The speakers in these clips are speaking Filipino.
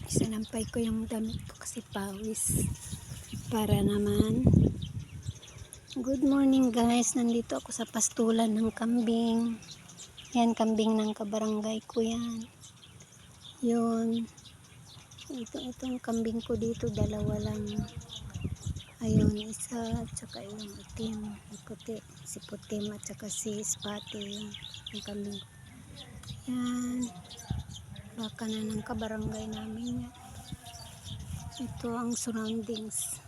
Sinampay ko yung damit ko kasi pawis. Para naman. Good morning guys. Nandito ako sa pastulan ng kambing. Yan, kambing ng kabarangay ko yan. Yun. Itong kambing ko dito, dalawa lang. Ayun, isa at saka yung itim, yung puti. Si putim at saka si spati yung kambing ko. Yan. Baka na ng kabarangay namin yan. Ito ang surroundings.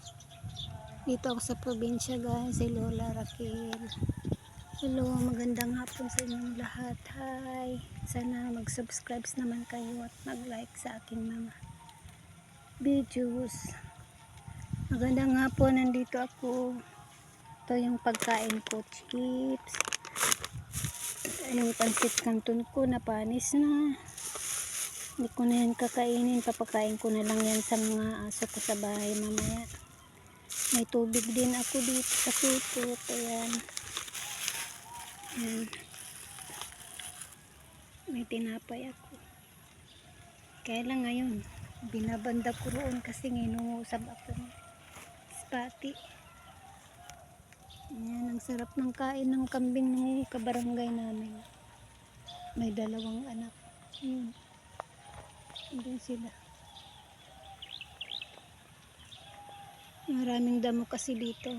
Dito ako sa probinsya guys, si Lola Raquel. Hello, magandang hapon sa inyong lahat. Hi! Sana mag-subscribe naman kayo at mag-like sa aking mga videos. Magandang hapon, nandito ako. Ito yung pagkain ko, chips. Yung pancit canton ko, napanis na. Hindi ko na yan kakainin. Papakain ko na lang yan sa mga aso ko sa bahay mamaya. May tubig din ako dito sa kupot. Ayan. Ayan. May tinapay ako. Kaya lang ngayon, binabanda ko roon kasi nginungusap ako ng spati. Ayan, ang sarap ng kain ng kambing ng kabarangay namin. May dalawang anak. Ayan. Doon sila. Maraming damo kasi dito.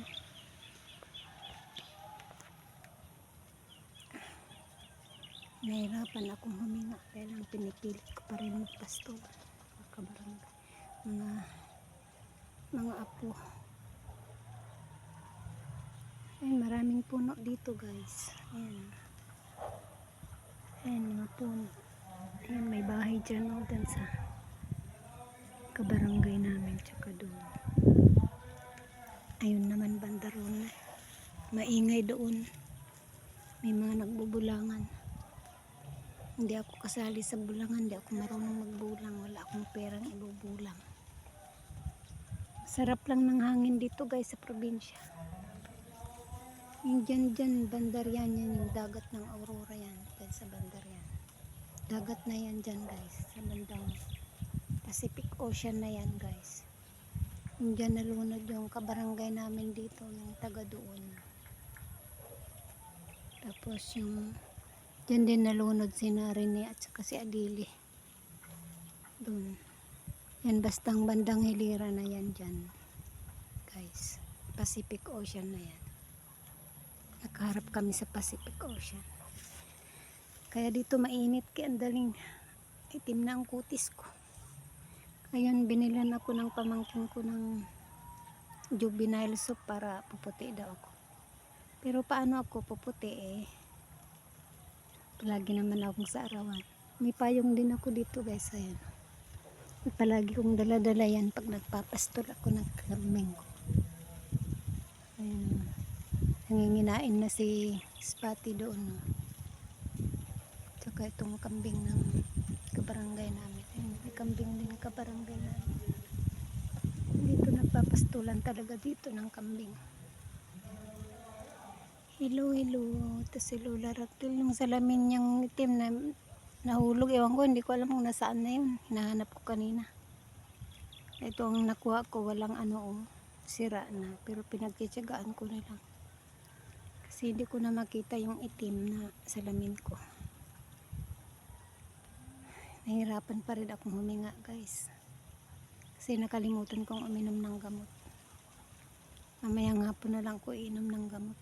Nahirapan akong huminga. Kaya lang pinipilit ko pa rin magpasto. Kabarangay. Mga apo. Ayan, maraming puno dito guys. Ayan. Ayan, mga puno. Ayan, may bahay dyan o dyan sa kabarangay namin. Tsaka doon. Ayun naman banda roon. Maingay doon. May mga nagbubulangan. Hindi ako kasali sa bulangan. Hindi ako marunong magbulang. Wala akong perang ibubulang. Sarap lang ng hangin dito guys sa probinsya. Yung dyan, bandar yan. Yan yung dagat ng Aurora yan. Dyan sa bandar yan. Dagat na yan dyan guys. Sa bandang Pacific Ocean na yan guys. Yung dyan nalunod yung kabarangay namin dito. Yung taga doon. Tapos yung dyan din nalunod si Rene at saka si Adili. Doon. Yan bastang bandang hilira na yan dyan. Guys. Pacific Ocean na yan. Nakaharap kami sa Pacific Ocean. Kaya dito mainit kaya ang daling itim na ang kutis ko. Ayun, binilan ako ng pamangkin ko ng juvenile soup para puputi daw ako. Pero paano ako puputi eh? Palagi naman akong sa arawan. May payong din ako dito guys. Ayan. Palagi kong dala-dala yan pag nagpapastol ako ng kambing ko. Ayan. Nanginginain na si Spati doon. No? Tsaka itong kambing ng kabarangay namin. Ayan, may kambing din kabarangay namin. Dito nagpapastulan talaga dito ng kambing. Hello, hello. Ito si Lola Raquel. Yung salamin niyang itim na nahulog. Ewan ko, hindi ko alam kung nasaan na yun. Hinahanap ko kanina. Ito ang nakuha ko. Walang sira na. Pero pinagtitiyagaan ko na lang. Kasi hindi ko na makita yung itim na salamin ko. Nahirapan pa rin akong huminga guys. Kasi nakalimutan kong uminom ng gamot. Mamayang hapon na lang ko inom ng gamot.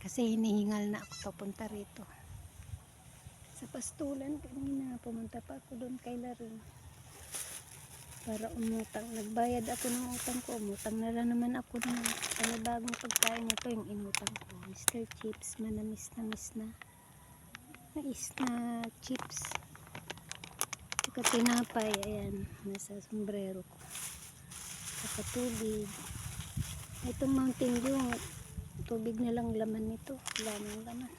Kasi hinihingal na ako papunta rito. Sa pastulan kanina, pumunta pa ako doon kay Larin. Para umutang. Nagbayad ako ng utang ko. Umutang na lang naman ako ng panibagong pagkain. Ito yung inutang ko. Mr. Chips, manamis na chips. Saka tinapay. Ayan, nasa sombrero ko. Saka tubig. Itong Mountain Dew, tubig na lang laman nito. Wala nang laman.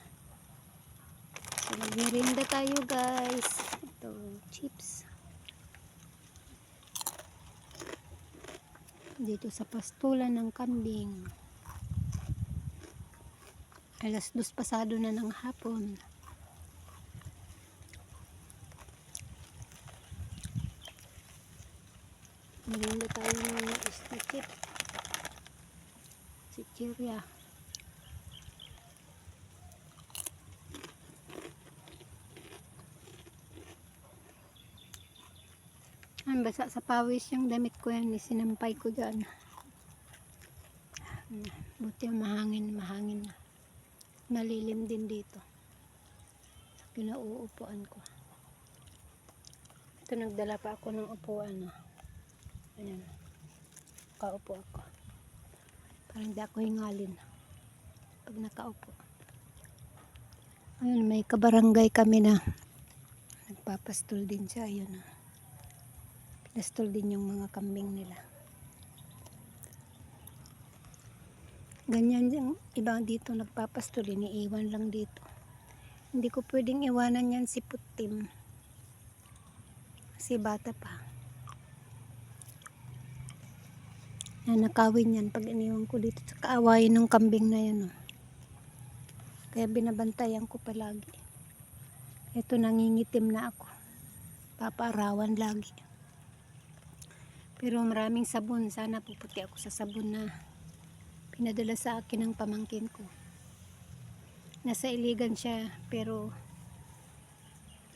So, magmerienda tayo guys. Ito, chips. Dito sa pastulan ng kambing. 2 pasado na ng hapon. Maganda tayo ng istikit. Chichirya. Ang basa sa pawis yung damit ko yan. Sinampay ko dyan. Buti mahangin na. Malilim din dito. Sa kinauupuan ko. Ito nagdala pa ako ng upuan. Ayan. Kaupo ako. Para hindi ako hingalin. Pag nakaupo. Ayun, may kabarangay kami na nagpapastol din siya. Ayun. Pinastol din yung mga kambing nila. Ganyan yung iba dito nagpapastol, iniiwan lang dito. Hindi ko pwedeng iwanan yan si Putim. Si bata pa. Nanakawin yan pag iniwan ko dito sa kaawayan ng kambing na yan. Kaya binabantayan ko palagi. Ito nangingitim na ako. Papaarawan lagi. Pero maraming sabon. Sana puputi ako sa sabon na pinadala sa akin ng pamangkin ko. Nasa Iligan siya, pero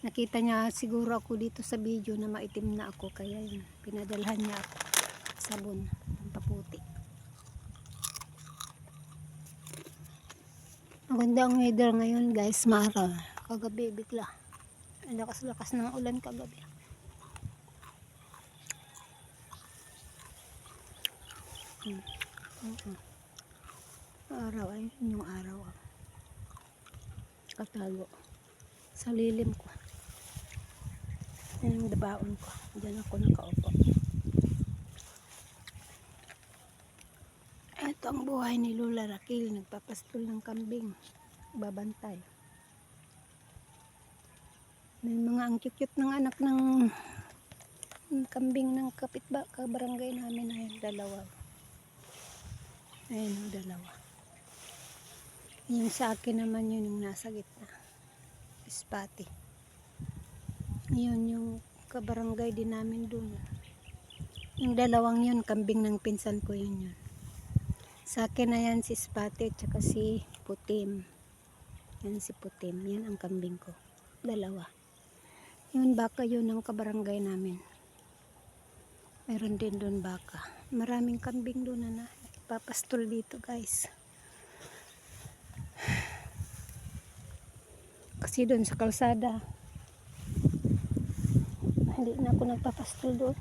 nakita niya siguro ako dito sa video na maitim na ako, kaya yun, pinadalhan niya ako sabon ng paputi. Maganda ang weather ngayon guys, maaraw. Kagabi bigla ang lakas-lakas ng ulan kagabi. Araw ay yung araw. Katago sa lilim ko. Yan yung dabaon ko. Diyan ako nakaupo. Ito ang buhay ni Lola Raquel. Nagpapastol ng kambing. Babantay. May mga ang cute ng anak ng kambing ng kabarangay namin. Ayun, dalawa. Ayun, dalawa. Yung sa akin naman yun yung nasa gitna. Ispati. Yun yung kabarangay din namin dun. Yung dalawang yun, kambing ng pinsan ko yun. Sa akin na yan si Ispati at saka si Putim. Yan si Putim. Yan ang kambing ko. Dalawa. Yun baka yun ang kabarangay namin. Meron din dun baka. Maraming kambing dun na papastol dito guys. Kasi doon sa kalsada hindi na ako nagpapastol doon.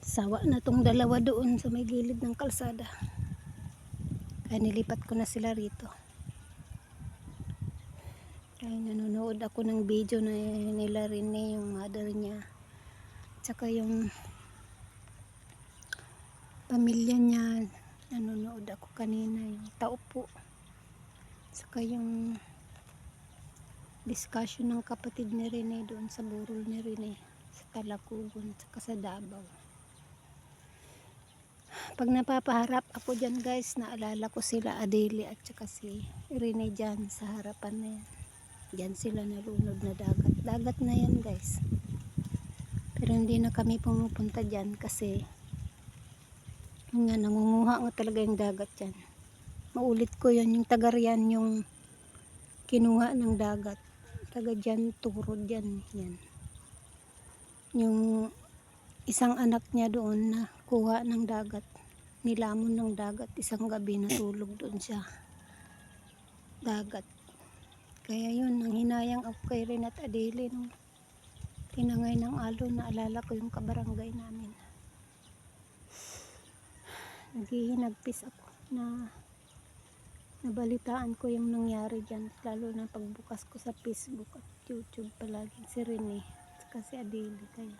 Sawa na tong dalawa doon sa may gilid ng kalsada, kaya nilipat ko na sila rito. Kaya nanonood ako ng video na nila Rene, yung mother niya, tsaka yung pamilya niya. Nanonood ako kanina, yung taupo, tsaka yung discussion ng kapatid ni Rene doon sa burol ni Rene sa Talakugon tsaka sa Davao. Pag napapaharap ako dyan guys, naalala ko sila Adele at saka si Rene dyan sa harapan na yan. Dyan sila nalunod na dagat. Dagat na yan guys. Pero hindi na kami pumupunta dyan kasi nga nangunguha nga talaga yung dagat dyan. Maulit ko yun, yung Tagarian yung kinuha ng dagat. Taga dyan, turod dyan. Yan. Yung isang anak niya doon na kuha ng dagat. Nilamon ng dagat. Isang gabi natulog doon siya. Dagat. Kaya yun, nang hinayang ako kay Ren at Adele nung tinangay ng alon, naalala ko yung kabarangay namin. Naghihinagpis ako na nabalitaan ko yung nangyari dyan, lalo na pagbukas ko sa Facebook at YouTube palagi si Rene at si Adele. Kaya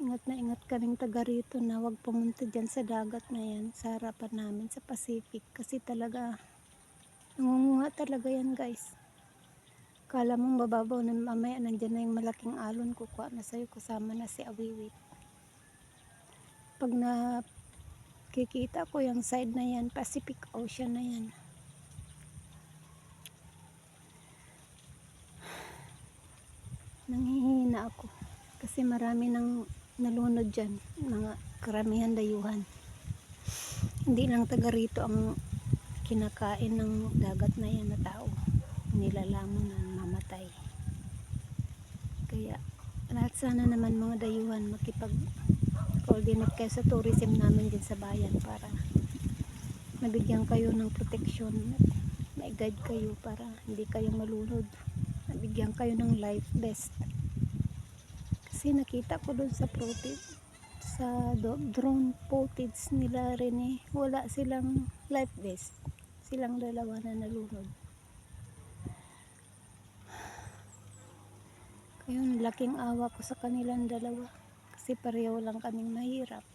ingat na ingat kaming taga rito na wag pumunta dyan sa dagat na yan sa harapan namin sa Pacific, kasi talaga nangunguha talaga yan guys. Kala mong mababaw na, mamaya nandyan na yung malaking alon, kukuha na sa'yo, kasama na si Awiwi. Pag Kikita ko yung side na yan, Pacific Ocean na yan. Nanghihina ako kasi marami nang nalunod dyan, mga karamihan dayuhan. Hindi lang taga rito ang kinakain ng dagat na yan na tao, nilalamon na mamatay. Kaya lahat sana naman mga dayuhan makipag-coordinate kayo sa tourism namin din sa bayan para mabigyan kayo ng protection, ma-guide kayo para hindi kayo malunod, mabigyan kayo ng life vest. Kasi nakita ko doon sa drone footage nila rin wala silang life vest, silang dalawa na nalunod. Kaya laking awa ko sa kanilang dalawa kasi pareho lang kaming mahirap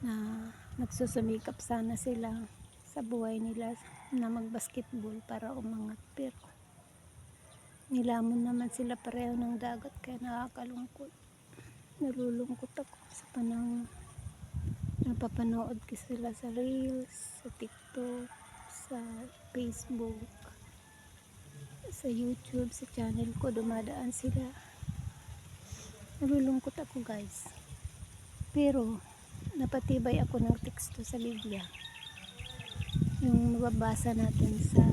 na nagsusumikap sana sila sa buhay nila na magbasketball para umangat, pero nilamon naman sila pareho ng dagat. Kaya nakakalungkot, nalulungkot ako sa panahon napapanood ko sila sa reels, sa TikTok, sa Facebook, sa YouTube, sa channel ko dumadaan sila. Nalulungkot ako guys, pero napatibay ako ng teksto sa Biblia, yung mababasa natin sa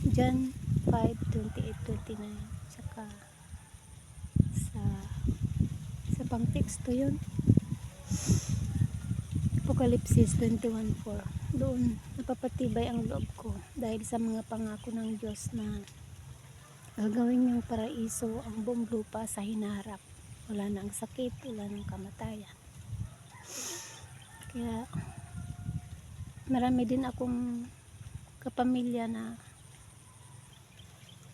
John 5:28-29, saka sa pang teksto yun Apokalipsis 21:4. Doon napapatibay ang loob ko dahil sa mga pangako ng Diyos na gagawin niyang paraiso ang buong lupa sa hinaharap. Wala na ang sakit, wala nang kamatayan. Kaya marami din akong kapamilya na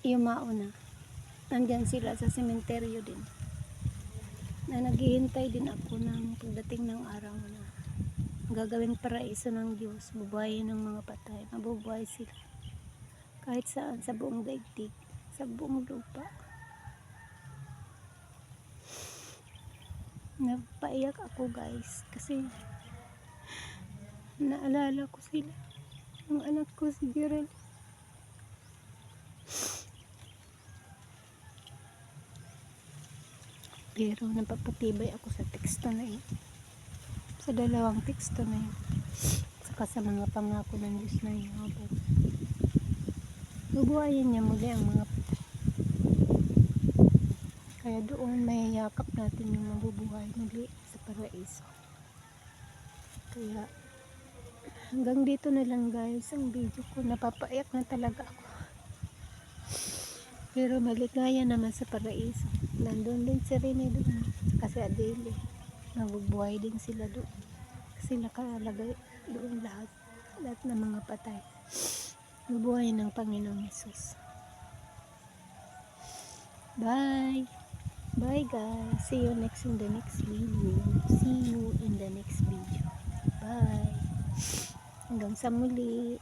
yumao na. Nandyan sila sa sementeryo din, na naghihintay din ako ng pagdating ng araw na gagawing paraiso ng Diyos, bubuhayin ng mga patay, mabubuhay sila kahit saan sa buong daigdig, sa buong lupa. Napaiyak ako guys kasi naalala ko sila, ang anak ko si Gerald. Pero napapatibay ako sa teksto na yun, sa dalawang teksto na yun, saka sa mga pangako ng Diyos na yun. Bubuhayin niya muli ang mga patay. Kaya doon may yakap natin yung mabubuhay muli sa paraiso. Kaya hanggang dito na lang guys ang video ko. Napapaiyak na talaga ako, pero maligaya naman sa paraiso. Nandun din si Rene doon, kasi Adele, mabubuhay din sila doon kasi nakalagay doon lahat ng mga patay, mabubuhay ng Panginoong Jesus. Bye guys, see you in the next video. See you in the next video. Bye, hanggang sa muli.